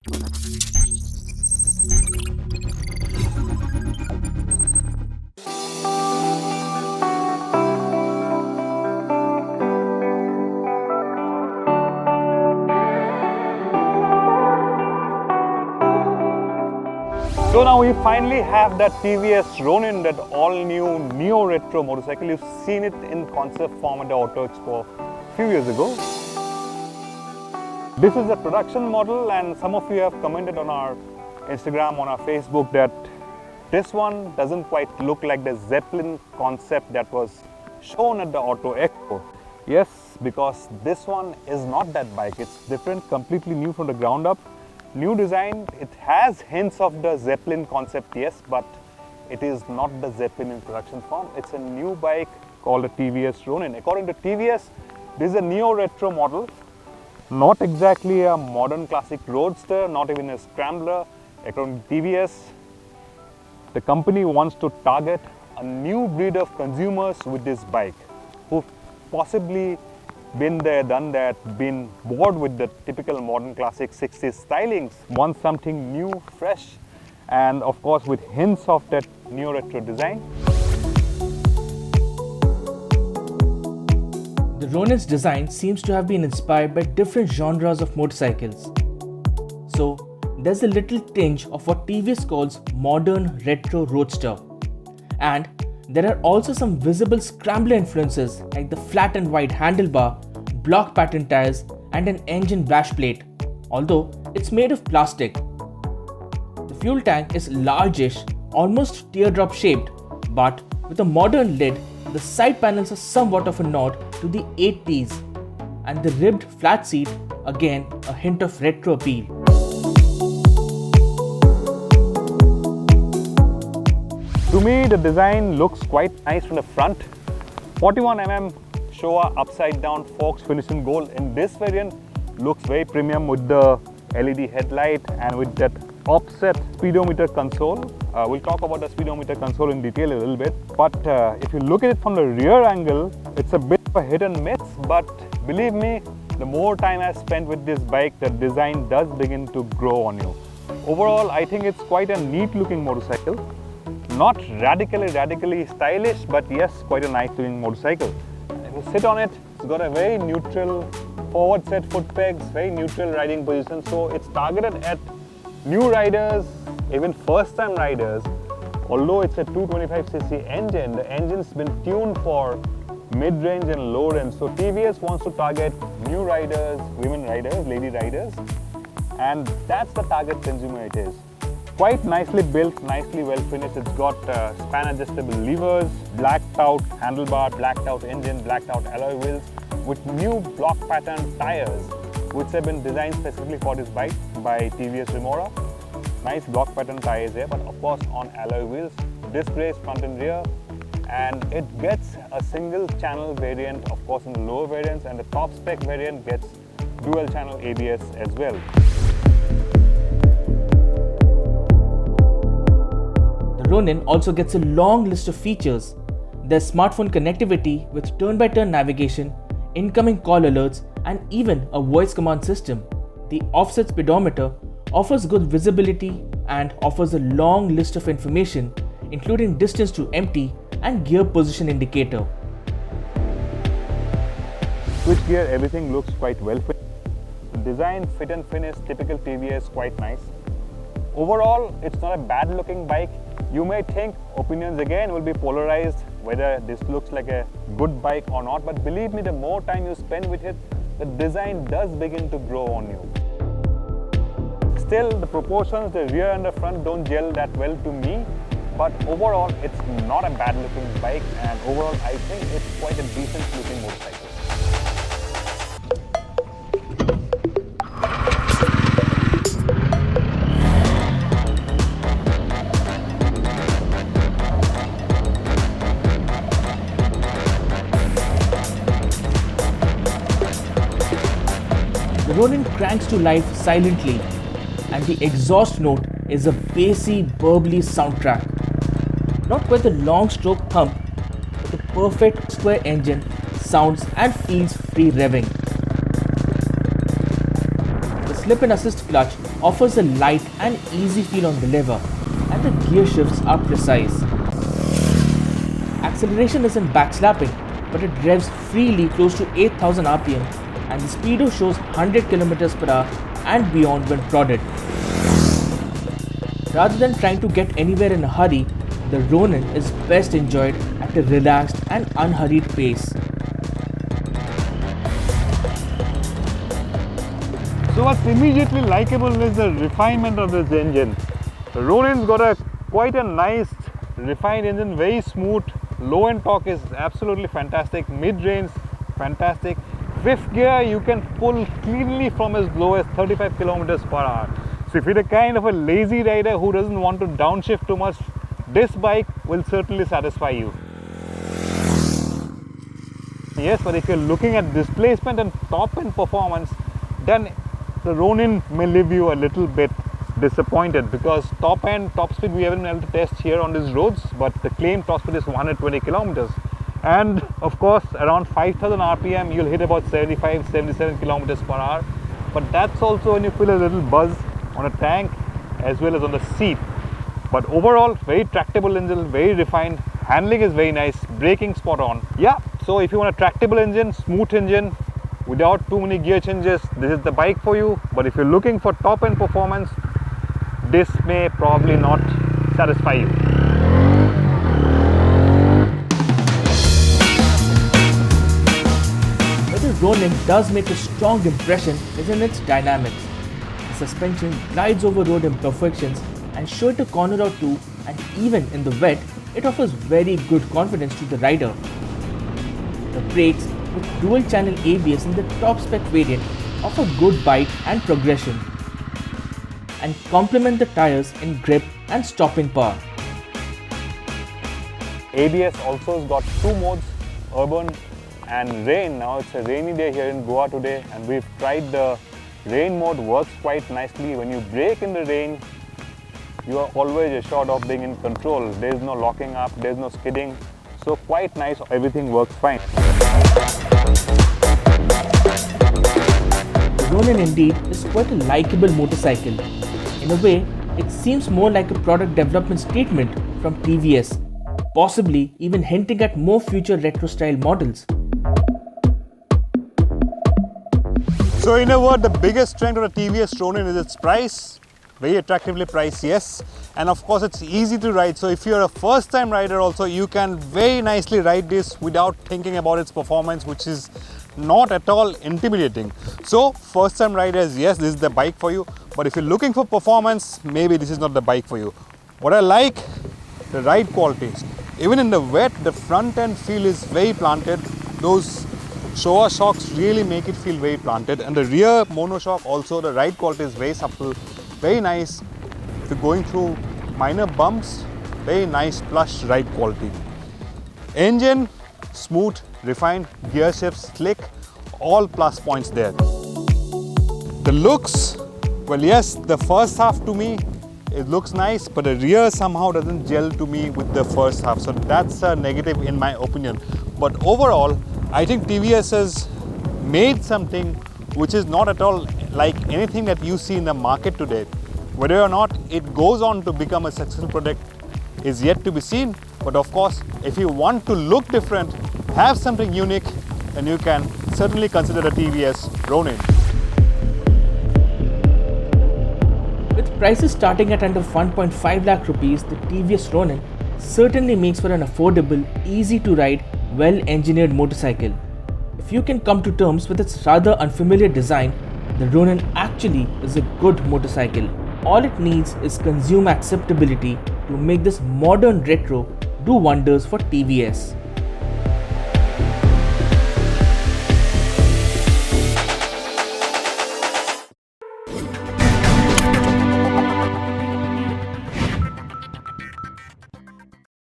So now we finally have that TVS Ronin, that all-new neo-retro motorcycle. You've seen it in concept form at the Auto Expo a few years ago. This is a production model, and some of you have commented on our Instagram, on our Facebook, that this one doesn't quite look like the Zeppelin concept that was shown at the Auto Expo. Yes, because this one is not that bike. It's different, completely new from the ground up. New design. It has hints of the Zeppelin concept, yes, but it is not the Zeppelin in production form. It's a new bike called a TVS Ronin. According to TVS, this is a neo-retro model. Not exactly a modern classic roadster, not even a scrambler. According to TVS, the company wants to target a new breed of consumers with this bike, who've possibly been there, done that, been bored with the typical modern classic 60s stylings, want something new, fresh, and of course with hints of that neo-retro design. The Ronin's design seems to have been inspired by different genres of motorcycles. So there's a little tinge of what TVS calls modern retro roadster. And there are also some visible scrambler influences like the flat and wide handlebar, block pattern tires, and an engine bash plate, although it's made of plastic. The fuel tank is largish, almost teardrop shaped, but with a modern lid, the side panels are somewhat of a nod to the 80s, and the ribbed flat seat, again a hint of retro appeal. To me, the design looks quite nice from the front. 41mm Showa upside down forks finish in gold. In this variant, looks very premium with the LED headlight and with that offset speedometer console. We'll talk about the speedometer console in detail a little bit. But if you look at it from the rear angle, it's a bit of a hit and miss. But believe me, the more time I spent with this bike, the design does begin to grow on you. Overall, I think it's quite a neat looking motorcycle. Not radically stylish, but yes, quite a nice looking motorcycle. If you sit on it, it's got a very neutral forward set foot pegs, very neutral riding position. So it's targeted at new riders, even first time riders. Although it's a 225cc engine, the engine's been tuned for mid-range and low range. So TVS wants to target new riders, women riders, lady riders, and that's the target consumer it is. Quite nicely built, nicely well finished. It's got span adjustable levers, blacked out handlebar, blacked out engine, blacked out alloy wheels with new block pattern tires, which have been designed specifically for this bike by TVS Remora. Nice block pattern tires here, but of course on alloy wheels, disc brakes front and rear, and it gets a single channel variant, of course in the lower variants, and the top spec variant gets dual channel ABS as well. Ronin also gets a long list of features. There's smartphone connectivity with turn-by-turn navigation, incoming call alerts, and even a voice command system. The offset speedometer offers good visibility and offers a long list of information, including distance to empty and gear position indicator. Switch gear, everything looks quite well fit. Design, fit and finish, typical TVS, quite nice. Overall, it's not a bad looking bike. You may think opinions again will be polarized whether this looks like a good bike or not, but believe me, the more time you spend with it, the design does begin to grow on you. Still, the proportions, the rear and the front don't gel that well to me, but overall it's not a bad looking bike, and overall I think it's quite a decent looking motorcycle. The Ronin cranks to life silently, and the exhaust note is a bassy, burbly soundtrack. Not quite the long stroke thump, but the perfect square engine sounds and feels free revving. The slip and assist clutch offers a light and easy feel on the lever, and the gear shifts are precise. Acceleration isn't backslapping, but it revs freely close to 8000 rpm, and the speedo shows 100 km per hour and beyond when prodded. Rather than trying to get anywhere in a hurry, the Ronin is best enjoyed at a relaxed and unhurried pace. So what's immediately likable is the refinement of this engine. The Ronin's got quite a nice refined engine, very smooth. Low end torque is absolutely fantastic, mid-range fantastic. Fifth gear you can pull cleanly from as low as 35 km per hour. So if you're the kind of a lazy rider who doesn't want to downshift too much, this bike will certainly satisfy you. Yes, but if you're looking at displacement and top end performance, then the Ronin may leave you a little bit disappointed, because top speed we haven't been able to test here on these roads, but the claimed top speed is 120 kilometers, and of course around 5000 rpm you'll hit about 75-77 kilometers per hour, but that's also when you feel a little buzz on a tank as well as on the seat. But overall, very tractable engine, very refined, handling is very nice, braking spot on. Yeah, so if you want a tractable engine, smooth engine without too many gear changes, this is the bike for you. But if you're looking for top end performance, this may probably not satisfy you. But the Ronin does make a strong impression is in its dynamics. The suspension glides over road imperfections and show it a corner or two, and even in the wet, it offers very good confidence to the rider. The brakes with dual channel ABS in the top-spec variant offer good bite and progression, and complement the tires in grip and stopping power. ABS also has got two modes, urban and rain. Now it's a rainy day here in Goa today, and we've tried the rain mode. Works quite nicely. When you brake in the rain, you are always assured of being in control. There is no locking up, there is no skidding. So quite nice, everything works fine. The Ronin indeed is quite a likeable motorcycle. In a way, it seems more like a product development statement from TVS, possibly even hinting at more future retro style models. So in a word, the biggest strength of the TVS Ronin is its price. Very attractively priced, yes, and of course it's easy to ride. So if you're a first time rider also, you can very nicely ride this without thinking about its performance, which is not at all intimidating. So first time riders, yes, this is the bike for you. But if you're looking for performance, maybe this is not the bike for you. What I like, the ride qualities. Even in the wet, the front end feel is very planted. Those Showa shocks really make it feel very planted, and the rear monoshock also, the ride quality is very supple, very nice. If you're going through minor bumps, very nice plush ride quality. Engine, smooth, refined, gear shifts, slick, all plus points there. The looks, well yes, the first half to me, it looks nice, but the rear somehow doesn't gel to me with the first half. So that's a negative in my opinion. But overall, I think TVS has made something which is not at all like anything that you see in the market today. Whether or not it goes on to become a successful product is yet to be seen. But of course, if you want to look different, have something unique, then you can certainly consider the TVS Ronin. With prices starting at under 1.5 lakh rupees, the TVS Ronin certainly makes for an affordable, easy to ride, well-engineered motorcycle. If you can come to terms with its rather unfamiliar design, the Ronin actually is a good motorcycle. All it needs is consumer acceptability to make this modern retro do wonders for TVS.